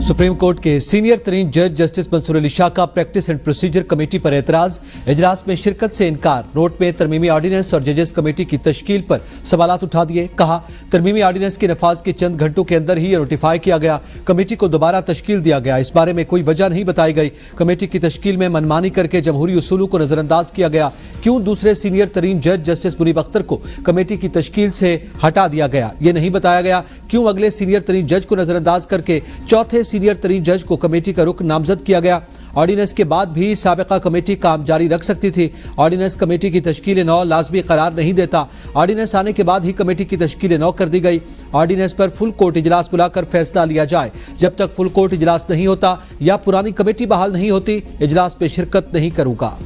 Supreme court के senior तरीन जज जस्टिस मंसूर अली शाह का प्रैक्टिस एंड प्रोसीजर कमेटी पर एतराज, इजलास में शिरकत से इनकार। नोट में तरमीमी ऑर्डिनेंस और जजेस कमेटी की तश्कील पर सवालात उठा दिए। कहा, तरमीमी ऑर्डिनेंस के नफाज के चंद घंटों के अंदर ही ये नोटिफाई किया गया। कमेटी को दोबारा तश्कील दिया गया। इस बारे में कोई वजह नहीं बताई गई। कमेटी की तश्कील में मनमानी करके जमहूरी उसूलों को नजरअंदाज किया गया। क्यों दूसरे सीनियर तरीन जज जस्टिस मुनीब अख्तर को कमेटी की तश्कील से हटा दिया गया, ये नहीं बताया गया। क्यों अगले सीनियर तरीन जज को नजरअंदाज करके चौथे सीनियर तरीन जज को कमेटी का रुकन नामजद किया गया। ऑर्डिनेंस के बाद भी साबिका कमेटी काम जारी रख सकती थी। ऑर्डिनेंस कमेटी की तश्कील नौ लाजमी करार नहीं देता। ऑर्डिनेंस आने के बाद ही कमेटी की तश्कील नौ कर दी गई। ऑर्डिनेंस पर फुल कोर्ट इजलास बुलाकर फैसला लिया जाए। जब तक फुल कोर्ट इजलास नहीं होता या पुरानी कमेटी बहाल नहीं होती, इजलास में शिरकत नहीं करूंगा।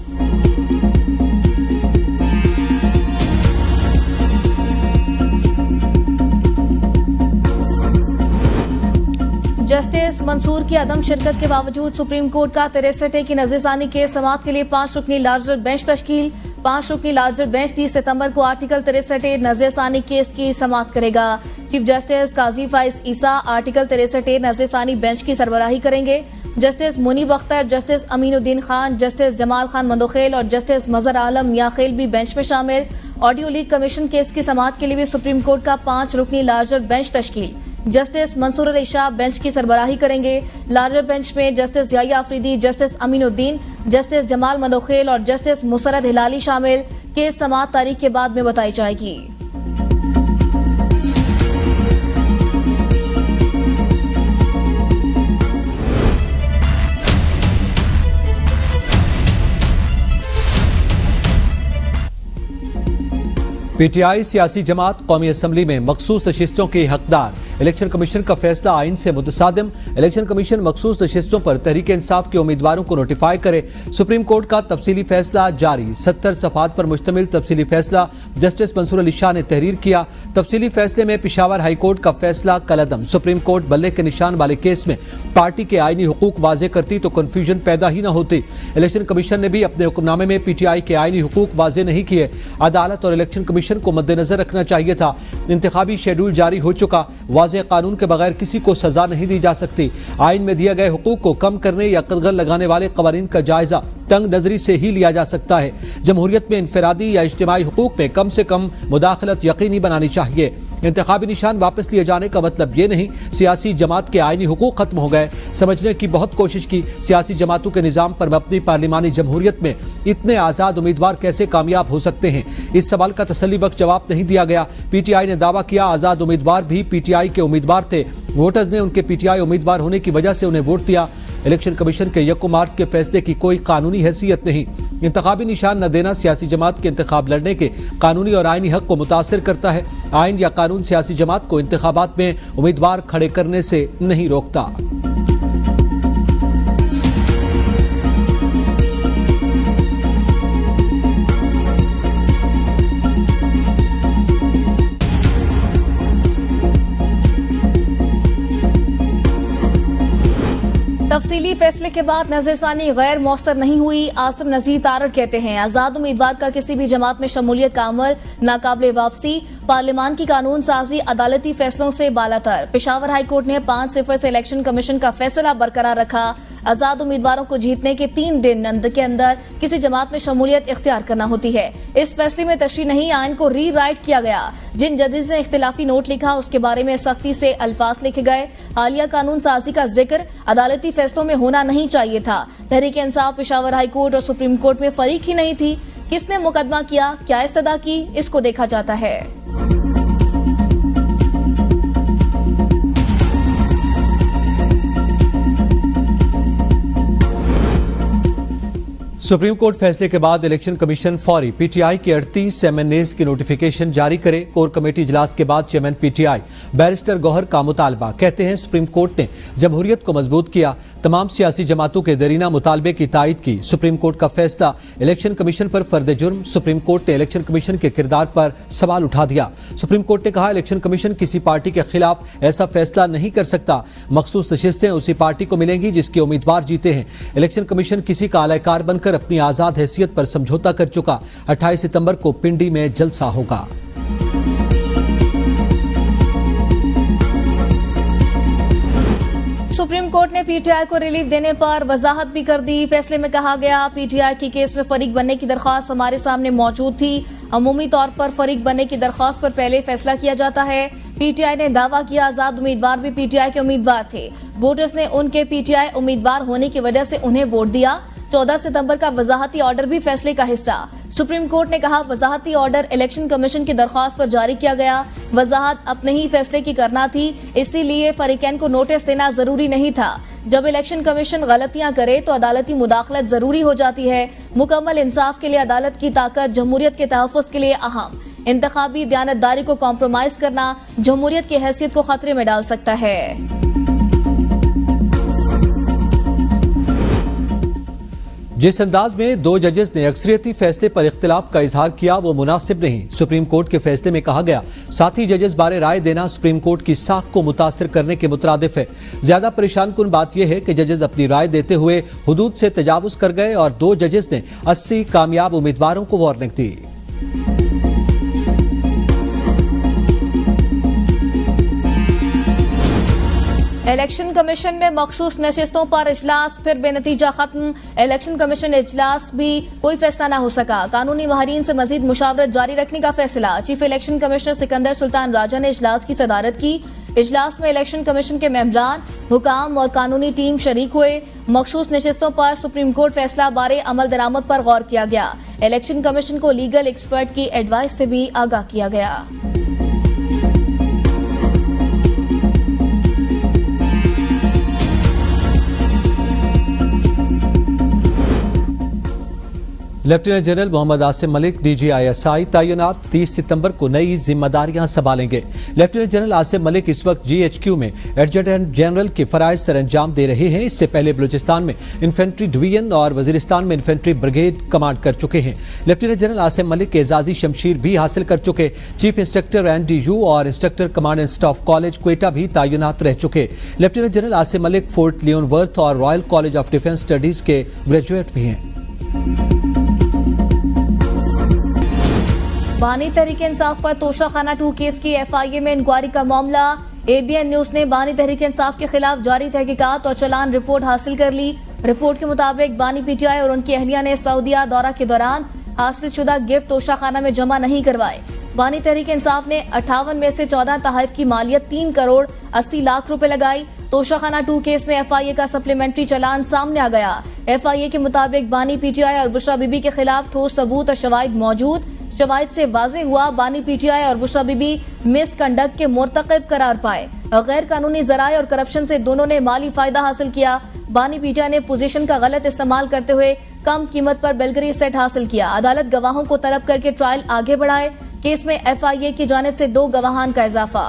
जस्टिस मंसूर की अदम शिरकत के बावजूद सुप्रीम कोर्ट का 63 की नजरसानी के समाअत के लिए 5 रुकनी लार्जर बेंच तश्कील। 5 रुकनी लार्जर बेंच 30 सितंबर को आर्टिकल 63 नजरसानी केस की समाअत करेगा। Chief justice Qazi Faez Isa article 63 नजरसानी बेंच की सरबराही करेंगे। Justice Munib Akhtar, justice Aminuddin Khan, justice Jamal Khan Mandokhail और जस्टिस मजहर आलम मियाखेल भी बेंच में शामिल। ऑडियो लीक कमीशन केस की समाअत के लिए भी सुप्रीम कोर्ट का 5 रुकनी लार्जर बेंच तश्कील। जस्टिस मंसूर अली शाह बेंच की सरबराही करेंगे। लार्जर बेंच में justice Yahya Afridi, justice Aminuddin, justice Jamal Mandokhel और जस्टिस मुसरत हिलाली शामिल। केस समाअत तारीख के बाद में बताई जाएगी। पीटीआई सियासी जमात कौमी असम्बली में मखसूस नशिस्तों के हकदार। इलेक्शन कमीशन का फैसला आइन से मुतसादिम। इलेक्शन कमीशन मखसूस नशिस्तों पर तहरीक इंसाफ के उम्मीदवारों को नोटिफाई करे। सुप्रीम कोर्ट का तफसीली फैसला जारी। 70 सफ़हात पर मुश्तमिल तफसीली फैसला जस्टिस मंसूर अली शाह ने तहरीर किया। तफसीली फैसले में पेशावर हाई कोर्ट का फैसला कलअदम। सुप्रीम कोर्ट बल्ले के निशान वाले केस में पार्टी के आईनी हुकूक वाजे करती तो कन्फ्यूजन पैदा ही न होती। इलेक्शन कमीशन ने भी अपने हुक्मनामे में पीटीआई के आईनी हुकूक वाजे नहीं किए। अदालत और इलेक्शन कमीशन को मद्देनजर रखना चाहिए था। इंतखाबी शेड्यूल जारी हो चुका। वाज़ेह कानून के बगैर किसी को सजा नहीं दी जा सकती। आइन में दिए गए हुकूक को कम करने या कदगन लगाने वाले कवानीन का जायजा तंग नजरी से ही लिया जा सकता है। जमहूरियत में इनफरादी या इज्तिमाई हुकूक में कम से कम मुदाखलत यकीनी बनानी चाहिए। इंतखाबी निशान वापस लिए जाने का मतलब ये नहीं सियासी जमात के आईनी हुकूक खत्म हो गए। समझने की बहुत कोशिश की सियासी जमातों के निज़ाम पर मबनी पार्लिमानी जमहूरियत में इतने आज़ाद उम्मीदवार कैसे कामयाब हो सकते हैं। इस सवाल का तसल्लीबख्श जवाब नहीं दिया गया। पीटीआई ने दावा किया आज़ाद उम्मीदवार भी पीटीआई के उम्मीदवार थे। वोटर्स ने उनके पीटीआई उम्मीदवार होने की वजह से उन्हें वोट दिया। इलेक्शन कमीशन के 1 मार्च के फैसले की कोई कानूनी हैसियत नहीं। इंतखाबी निशान न देना सियासी जमात के इंतखाब लड़ने के कानूनी और आईनी हक को मुतासिर करता है। आइन या कानून सियासी जमात को इंतखाबात में उम्मीदवार खड़े करने से नहीं रोकता। तफसीली फैसले के बाद नजरसानी गैर मौसर नहीं हुई। आसिम नजीर तारड़ कहते हैं आजाद उम्मीदवार का किसी भी जमात में शमूलियत का अमल नाकाबिले वापसी। पार्लियामान की कानून साजी अदालती फैसलों से बालातर। पेशावर हाई कोर्ट ने 5-0 से इलेक्शन कमीशन का फैसला बरकरार रखा। आजाद उम्मीदवारों को जीतने के 3 दिन के अंदर किसी जमात में शमूलियत इख्तियार करना होती है। इस फैसले में तशरीह नहीं, आइन को री राइट किया गया। जिन जजेस ने इख्तिलाफी नोट लिखा उसके बारे में सख्ती से अल्फाज लिखे गए। हालिया कानून साजी का जिक्र अदालती फैसलों में होना नहीं चाहिए था। तहरीक इंसाफ पेशावर हाई कोर्ट और सुप्रीम कोर्ट में फरीक ही नहीं थी। किसने मुकदमा किया, क्या इस्तदा की, इसको देखा जाता है। सुप्रीम कोर्ट फैसले के बाद इलेक्शन कमीशन फौरी पीटीआई के 38 एमएनएस की नोटिफिकेशन जारी करे। कोर कमेटी इजलास के बाद चेयरमैन पीटीआई बैरिस्टर गौहर का मुतालबा। कहते हैं सुप्रीम कोर्ट ने जमहूरियत को मजबूत किया। तमाम सियासी जमातों के दरीना मुतालबे की तायद की। सुप्रीम कोर्ट का फैसला इलेक्शन कमीशन पर फर्द जुर्म। सुप्रीम कोर्ट ने इलेक्शन कमीशन के किरदार पर सवाल उठा दिया। सुप्रीम कोर्ट ने कहा इलेक्शन कमीशन किसी पार्टी के खिलाफ ऐसा फैसला नहीं कर सकता। मखसूस नशिस्तें उसी पार्टी को मिलेंगी जिसके उम्मीदवार जीते हैं। इलेक्शन कमीशन किसी का आलाकार बनकर अपनी आजाद हैसियत पर समझौता कर चुका। 28 सितंबर को पिंडी में जलसा होगा। सुप्रीम कोर्ट ने पीटीआई को रिलीफ देने पर वजाहत भी कर दी। फैसले में कहा गया, पीटीआई की केस में फरीक बनने की दरख्वास्त हमारे सामने मौजूद थी। अमूमी तौर पर फरीक बनने की दरख्वास्त पर पहले फैसला किया जाता है। पीटीआई ने दावा किया आजाद उम्मीदवार भी पीटीआई के उम्मीदवार थे। वोटर्स ने उनके पीटीआई उम्मीदवार होने की वजह से उन्हें वोट दिया। 14 सितंबर का वजाहती ऑर्डर भी फैसले का हिस्सा। सुप्रीम कोर्ट ने कहा, वजाहती ऑर्डर इलेक्शन कमीशन की दरख्वास्त पर जारी किया गया। वजाहत अपने ही फैसले की करना थी, इसीलिए फरीकैन को नोटिस देना जरूरी नहीं था। जब इलेक्शन कमीशन गलतियां करे तो अदालती मुदाखलत जरूरी हो जाती है। मुकम्मल इंसाफ के लिए अदालत की ताकत जमहूरियत के तहफ़्फ़ुज़ के लिए अहम। इंतखाबी दयानतदारी को कॉम्प्रोमाइज करना जमहूरियत की हैसियत को खतरे में डाल सकता है। जिस अंदाज में दो जजेस ने अक्सरियती फैसले पर इख्तिलाफ का इजहार किया वो मुनासिब नहीं। सुप्रीम कोर्ट के फैसले में कहा गया, साथी जजेस बारे राय देना सुप्रीम कोर्ट की साख को मुतासिर करने के मुतरादिफ है। ज्यादा परेशान कुन बात यह है कि जजेस अपनी राय देते हुए हुदूद से तजावुज कर गए और दो जजेस ने 80 कामयाब उम्मीदवारों को वार्निंग दी। इलेक्शन कमीशन में मखसूस नशिस्तों पर इजलास फिर बेनतीजा खत्म। इलेक्शन कमीशन इजलास भी कोई फैसला न हो सका। कानूनी माहिरीन से मजीद मुशावरत जारी रखने का फैसला। Chief election commissioner Sikandar Sultan Raja ने इजलास की सदारत की। इजलास में इलेक्शन कमीशन के मेंबरान, हुकाम और कानूनी टीम शरीक हुए। मखसूस नशिस्तों पर सुप्रीम कोर्ट फैसला बारे अमल दरामद पर गौर किया गया। इलेक्शन कमीशन को लीगल एक्सपर्ट की एडवाइस से भी आगाह किया गया। Lieutenant general Mohammad Asim Malik DGISI तैनात 30 सितंबर को नई जिम्मेदारियां संभालेंगे। लेफ्टिनेंट जनरल आसिम मलिक इस वक्त GHQ में एडजटेंट जनरल के फराइज सर अंजाम दे रहे हैं। इससे पहले बलूचिस्तान में इन्फेंट्री डिवीजन और वजीरिस्तान में इन्फेंट्री ब्रिगेड कमांड कर चुके हैं। लेफ्टिनेंट जनरल आसिम मलिक एजाजी शमशीर भी हासिल कर चुके। चीफ इंस्ट्रक्टर NDU और instructor command and staff college Quetta भी तैनात रह चुके। Lieutenant general Asim Malik Fort Leavenworth और royal college of defence studies के ग्रेजुएट भी हैं। बानी तहरीक इंसाफ पर तोशाखाना 2 केस की FIA में इंक्वायरी का मामला। ABN न्यूज ने बानी तहरीक इंसाफ के खिलाफ जारी तहकीकात और चलान रिपोर्ट हासिल कर ली। रिपोर्ट के मुताबिक बानी PTI और उनकी अहलिया ने सऊदीया दौरा के दौरान हासिल शुदा गिफ्ट तोशाखाना में जमा नहीं करवाए। बानी तहरीक इंसाफ ने 58 में से 14 तहफ की मालियत 3 करोड़ 80 लाख रुपए लगाई। तोशाखाना 2 केस में FIA का सप्लीमेंट्री चलान सामने आ गया। FIA के मुताबिक बानी PTI और बुशरा बीबी के खिलाफ ठोस सबूत और शवाहिद मौजूद। शवाहिद से वाज़ेह हुआ बानी PTI और बुशरा बीबी मिसकंडक्ट के मुर्तकिब करार पाए। गैर कानूनी जराए और करप्शन से दोनों ने माली फायदा हासिल किया। बानी PTI ने पोजीशन का गलत इस्तेमाल करते हुए कम कीमत पर बेलगरी सेट हासिल किया। अदालत गवाहों को तलब करके ट्रायल आगे बढ़ाए। केस में FIA की जानिब से 2 गवाहान का इजाफा।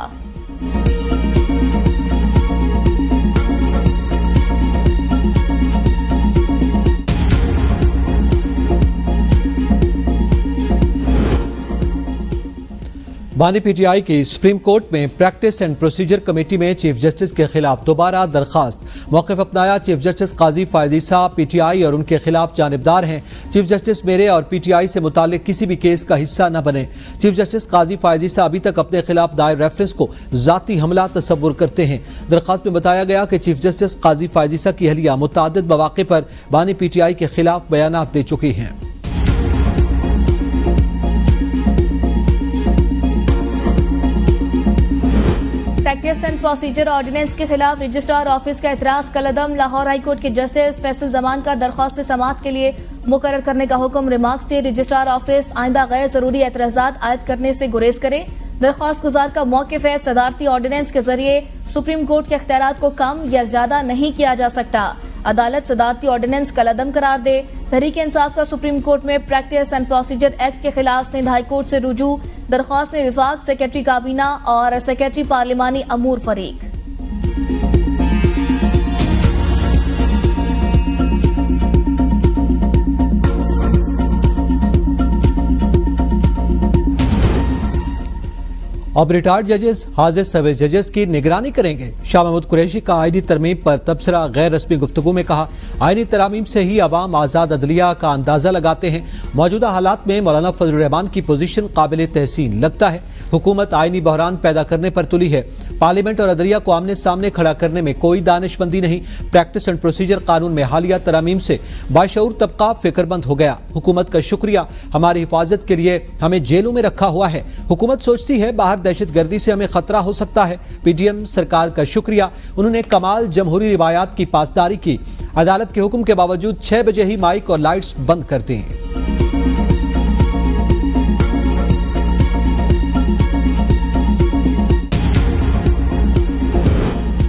बानी PTI की सुप्रीम कोर्ट में प्रैक्टिस एंड प्रोसीजर कमेटी में चीफ जस्टिस के खिलाफ दोबारा दरखास्त। मौक़िफ़ अपनाया। चीफ जस्टिस काजी फायजी साहब PTI और उनके खिलाफ जानिबदार हैं। चीफ जस्टिस मेरे और PTI से मुतालिक किसी भी केस का हिस्सा न बने। चीफ जस्टिस काजी फायजी साहब अभी तक अपने खिलाफ दायर रेफरेंस को जाती हमला तस्वुर करते हैं। दरखास्त में बताया गया कि चीफ जस्टिस काजी फायजी साहब की अहलिया मुतादिद मौक़े पर बानी PTI के खिलाफ बयानात दे चुकी हैं। प्रैक्टिस एंड प्रोसीजर ऑर्डिनेंस के खिलाफ रजिस्ट्रार ऑफिस का एतराज कलदम। लाहौर हाईकोर्ट के जस्टिस फैसल जमान का दरख्वास्त समाअत के लिए मुकर्रर करने का हुक्म। रिमार्क्स थे, रजिस्ट्रार ऑफिस आइंदा गैर जरूरी एतराजात आयद करने से गुरेज करे। दरख्वास्त गुजार का मौक़िफ़ है, सदारती ऑर्डिनेंस के जरिए सुप्रीम कोर्ट के इख्तियारात को कम या ज्यादा नहीं किया जा सकता। अदालत सदारती ऑर्डिनेंस कलअदम करार दे। तहरीक इंसाफ का सुप्रीम कोर्ट में प्रैक्टिस एंड प्रोसीजर एक्ट के खिलाफ सिंध हाई कोर्ट से रुजू। दरख्वास्त में विफाक, सेक्रेटरी काबीना और सेक्रेटरी पार्लिमानी अमूर फरीक। अब रिटायर्ड जजेस हाजिर सर्विस जजेस की निगरानी करेंगे। शाह महमूद कुरैशी का आईनी तरमीम पर तबसरा गैर रस्मी गुफ्तगू में कहा, आईनी तरामीम से ही अवाम आज़ाद अदलिया का अंदाजा लगाते हैं। मौजूदा हालात में मौलाना फजलुर रहमान की पोजीशन काबिल तहसीन लगता है। हुकूमत आईनी बहरान पैदा करने पर तुली है। पार्लियामेंट और अदलिया को आमने सामने खड़ा करने में कोई दानिशमंदी नहीं। प्रैक्टिस एंड प्रोसीजर कानून में हालिया तरामीम से बाशऊर तबका फिक्रमंद हो गया। हुकूमत का शुक्रिया, हमारी हिफाजत के लिए हमें जेलों में रखा हुआ है। हुकूमत सोचती है बाहर दहशतगर्दी से हमें खतरा हो सकता है। पीडीएम सरकार का शुक्रिया, उन्होंने कमाल जमहूरी रिवायात की पासदारी की। अदालत के हुक्म के बावजूद 6 बजे ही माइक और लाइट्स बंद कर दी।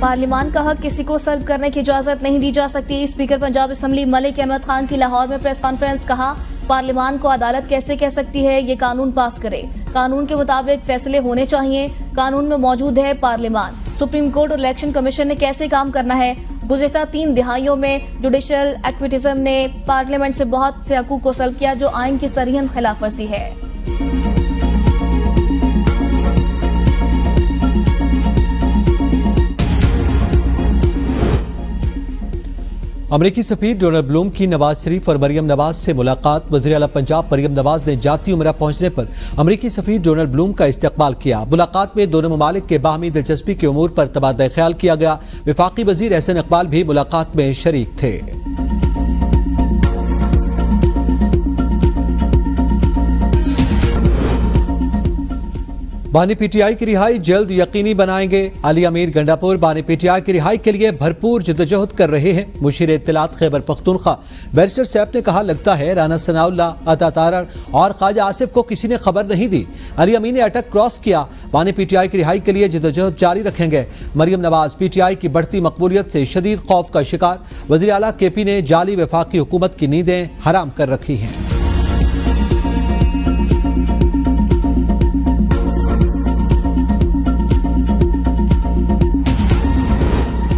पार्लियामान का हक किसी को सल्ब करने की इजाजत नहीं दी जा सकती। स्पीकर पंजाब असेंबली मलिक अहमद खान की लाहौर में प्रेस कॉन्फ्रेंस। कहा, पार्लियामान को अदालत कैसे कह सकती है ये कानून पास करे। कानून के मुताबिक फैसले होने चाहिए। कानून में मौजूद है पार्लियामान। सुप्रीम कोर्ट और इलेक्शन कमीशन ने कैसे काम करना है। गुज़िश्ता 3 दिहाइयों में जुडिशल एक्टिविज्म ने पार्लियामेंट से बहुत से हकूक को सल्ब किया जो आइन की सरीहन खिलाफ वर्जी है। अमरीकी सफीर डोनाल्ड ब्लूम की नवाज शरीफ और मरियम नवाज से मुलाकात। वज़ीर आला पंजाब मरियम नवाज ने जाती उमरा पहुंचने पर अमरीकी सफीर डोनाल्ड ब्लूम का इस्तकबाल किया। मुलाकात में दोनों ममालिक के बाहमी दिलचस्पी के उमूर पर तबादला ख्याल किया गया। वफाकी वजीर एहसन इकबाल भी मुलाकात में शरीक थे। बानी पीटीआई की रिहाई जल्द यकीनी बनाएंगे। अली अमीर गंडापुर बानी पीटीआई की रिहाई के लिए भरपूर जद्दोजहद कर रहे हैं। मुशीर इत्तलात खैबर पख्तूनख्वा बैरिस्टर सैफ ने कहा, लगता है राना सनाउल्लाह, अता तारड़ और ख्वाजा आसिफ को किसी ने खबर नहीं दी। अली अमीर ने अटक क्रॉस किया। बानी पीटीआई की रिहाई के लिए जद्दोजहद जारी रखेंगे। मरियम नवाज पीटीआई की बढ़ती मकबूलियत से शदीद खौफ का शिकार। वज़ीर आला केपी ने जाली वफाकी हुकूमत की नींदें हराम कर रखी हैं।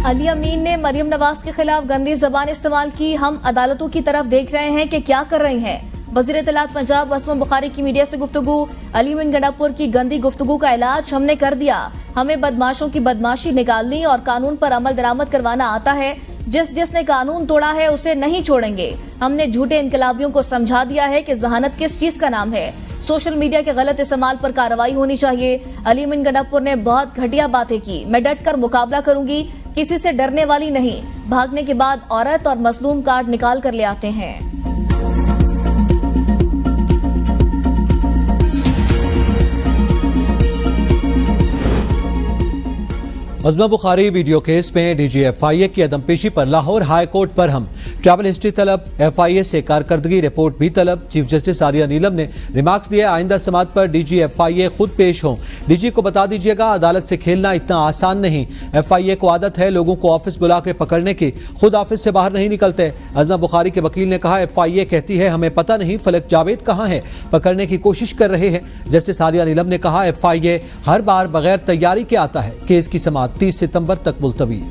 अली अमीन ने मरियम नवाज के खिलाफ गंदी जबान इस्तेमाल की। हम अदालतों की तरफ देख रहे हैं कि क्या कर रही हैं। वज़ीर इत्तलात पंजाब असमा बुखारी की मीडिया से गुफ्तगू। अली अमीन गंडापुर की गंदी गुफ्तगू का इलाज हमने कर दिया। हमें बदमाशों की बदमाशी निकालनी और कानून पर अमल दरामद करवाना आता है। जिसने कानून तोड़ा है उसे नहीं छोड़ेंगे। हमने झूठे इनकलाबियों को समझा दिया है कि जहानत किस चीज का नाम है। सोशल मीडिया के गलत इस्तेमाल पर कार्रवाई होनी चाहिए। अली अमीन गंडापुर ने बहुत घटिया बातें की। मैं डट कर मुकाबला करूंगी, किसी से डरने वाली नहीं। भागने के बाद औरत और मजलूम कार्ड निकाल कर ले आते हैं। अज़मा बुखारी वीडियो केस में डीजी एफआईए की अदमपेशी पर लाहौर हाई कोर्ट पर हम ट्रैवल हिस्ट्री तलब, एफआईए से कारकर्दगी रिपोर्ट भी तलब। चीफ जस्टिस आर्या नीलम ने रिमार्क्स दिए, आइंदा समात पर डीजी एफआईए खुद पेश हों। डीजी को बता दीजिएगा अदालत से खेलना इतना आसान नहीं। एफआईए को आदत है लोगों को ऑफिस बुला के पकड़ने की, खुद ऑफिस से बाहर नहीं निकलते। अज़मा बुखारी के वकील ने कहा, एफआईए कहती है हमें पता नहीं फलक जावेद कहाँ है, पकड़ने की कोशिश कर रहे हैं। जस्टिस आर्या नीलम ने कहा, एफआईए हर बार बगैर तैयारी के आता है। केस की समात 30 सितंबर तक मुलतवी।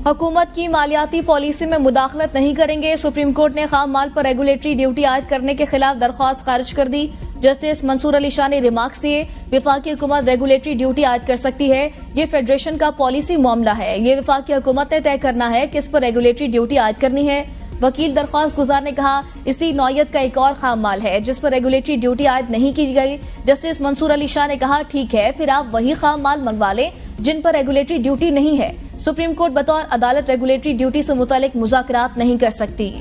हुकूमत की मालियाती पॉलिसी में मुदाखलत नहीं करेंगे। सुप्रीम कोर्ट ने खाम माल पर रेगुलेटरी ड्यूटी आयद करने के खिलाफ दरख्वास्त खारिज कर दी। जस्टिस मंसूर अली शाह ने रिमार्क्स दिए, वफाकी हुकूमत रेगुलेटरी ड्यूटी आयद कर सकती है। ये फेडरेशन का पॉलिसी मामला है। ये वफाकी हुकूमत ने तय करना है किस पर रेगुलेटरी ड्यूटी आयद करनी है। वकील दरख्वास्त गुजार ने कहा, इसी नौयत का एक और खाम माल है जिस पर रेगुलेटरी ड्यूटी आयद नहीं की गई। जस्टिस मंसूर अली शाह ने कहा, ठीक है, फिर आप वही खाम माल मंगवा लें जिन पर रेगुलेटरी ड्यूटी नहीं है। सुप्रीम कोर्ट बतौर अदालत रेगुलेटरी ड्यूटी से मुतालिक मुज़ाकरात नहीं कर सकती।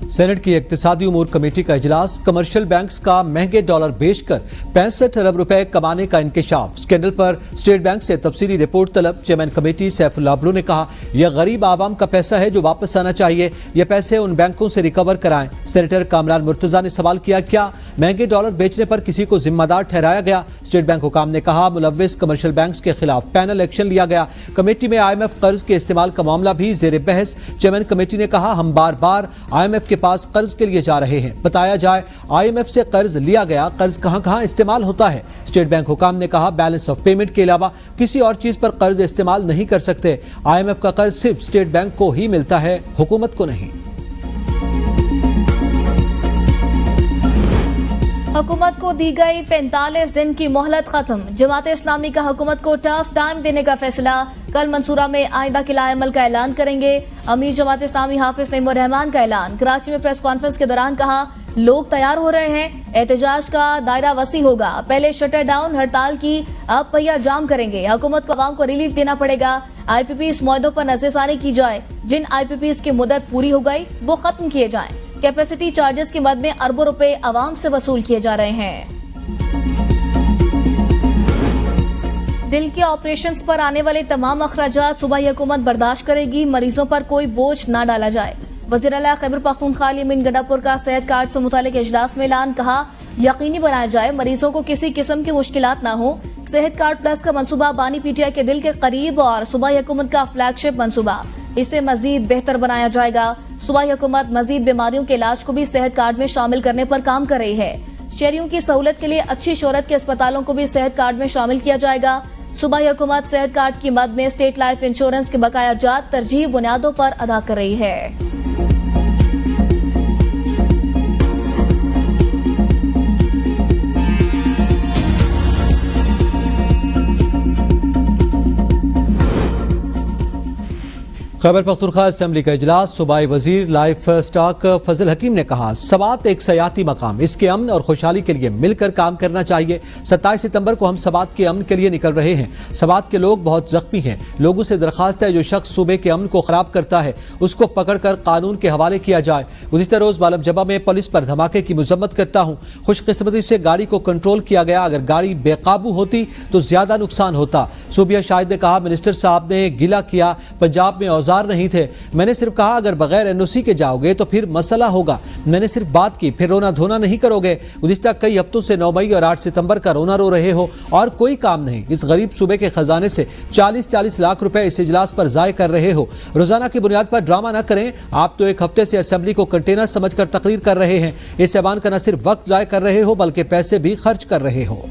सेनेट की इक्तिसादी उमूर कमेटी का इजलास। कमर्शियल बैंक्स का महंगे डॉलर बेचकर 65 अरब रुपए कमाने का इंकशाफ। स्कैंडल पर स्टेट बैंक से तफसीली रिपोर्ट तलब। चेयरमैन कमेटी सैफुल्लाह अब्लू ने कहा, यह गरीब आवाम का पैसा है जो वापस आना चाहिए। यह पैसे उन बैंकों से रिकवर कराएं। सेनेटर कामरान मुर्तजा ने सवाल किया, क्या महंगे डॉलर बेचने पर किसी को जिम्मेदार ठहराया गया? स्टेट बैंक हुकाम ने कहा, मुलव्विस कमर्शियल बैंक्स के खिलाफ पैनल एक्शन लिया गया। कमेटी में IMF कर्ज के इस्तेमाल का मामला भी जेर बहस। चेयरमैन कमेटी ने कहा, हम बार बार IMF के पास कर्ज के लिए जा रहे हैं। बताया जाए IMF से कर्ज लिया गया कर्ज कहां इस्तेमाल होता है। स्टेट बैंक हुकाम ने कहा बैलेंस ऑफ पेमेंट के अलावा किसी और चीज पर कर्ज इस्तेमाल नहीं कर सकते। IMF का कर्ज सिर्फ स्टेट बैंक को ही मिलता है, हुकूमत को नहीं। हुकूमत को दी गई 45 दिन की मोहलत खत्म। जमात इस्लामी का हुकूमत को टफ टाइम देने का फैसला। कल मंसूरा में आइंदा के लाएमल का ऐलान करेंगे। अमीर जमात इस्लामी हाफिज नईमुर रहमान का ऐलान। कराची में प्रेस कॉन्फ्रेंस के दौरान कहा लोग तैयार हो रहे हैं, एहतजाज का दायरा वसी होगा। पहले शटर डाउन हड़ताल की, अब पहिया जाम करेंगे। हुकूमत को आवाम को रिलीफ देना पड़ेगा। IPPs मुआहदों पर नजरसानी की जाए। जिन IPPs की मुद्दत पूरी हो गई वो खत्म किए जाएं। कैपेसिटी चार्जेस की मद में अरबों रुपए आवाम से वसूल किए जा रहे हैं। दिल के ऑपरेशंस पर आने वाले तमाम अखराजात सूबाई हुकूमत बर्दाश्त करेगी। मरीजों पर कोई बोझ न डाला जाए। वज़ीर आला खैबर पख्तूनख्वा अमीन गंडापुर का सेहत कार्ड से मुतालिक इजलास में ऐलान। कहा यकीनी बनाया जाए मरीजों को किसी किस्म की मुश्किलात न हो। सेहत कार्ड प्लस का मंसूबा बानी PTI के दिल के करीब और सूबाई हुकूमत का फ्लैगशिप मंसूबा। इसे मजीद बेहतर बनाया जाएगा। सूबाई हुकूमत मजीद बीमारियों के इलाज को भी सेहत कार्ड में शामिल करने पर काम कर रही है। शहरियों की सहूलत के लिए अच्छी शोहरत के अस्पतालों को भी सेहत कार्ड में शामिल किया जाएगा। सूबाई हुकूमत सेहत कार्ड की मद में स्टेट लाइफ इंश्योरेंस के बकाया जात तरजीह बुनियादों पर अदा कर रही है। खैबर पख्तूनख्वा असेंबली का इजलास। सूबाई वजीर लाइफ स्टॉक फजल हकीम ने कहा सबात एक सयाती मकाम, इसके अमन और खुशहाली के लिए मिलकर काम करना चाहिए। 27 सितंबर को हम सबात के अमन के लिए निकल रहे हैं। सबात के लोग बहुत जख्मी हैं। लोगों से दरखास्त है जो शख्स सूबे के अमन को खराब करता है उसको पकड़कर कानून के हवाले किया जाए। गुज़िश्ता रोज बालम जबा में पुलिस पर धमाके की मजम्मत करता हूँ। खुशकिस्मती से गाड़ी को कंट्रोल किया गया, अगर गाड़ी बेकाबू होती तो ज्यादा नुकसान होता। सूबिया शाहिद ने कहा मिनिस्टर साहब ने गिला किया पंजाब में औजार नहीं थे। मैंने सिर्फ कहा अगर बगैर NOC के जाओगे तो फिर मसला होगा। मैंने सिर्फ बात की, फिर रोना धोना नहीं करोगे। गुज़िश्ता कई हफ्तों से 9 मई और 8 सितंबर का रोना रो रहे हो और कोई काम नहीं। इस गरीब सूबे के खजाने से 40-40 लाख रुपए इस इजलास पर जाय कर रहे हो। रोजाना की बुनियाद पर ड्रामा न करें। आप तो एक हफ्ते से असेंबली को कंटेनर समझकर तकरीर कर रहे हैं। इस ऐवान का न सिर्फ वक्त जाय कर रहे हो बल्कि पैसे भी खर्च कर रहे हो।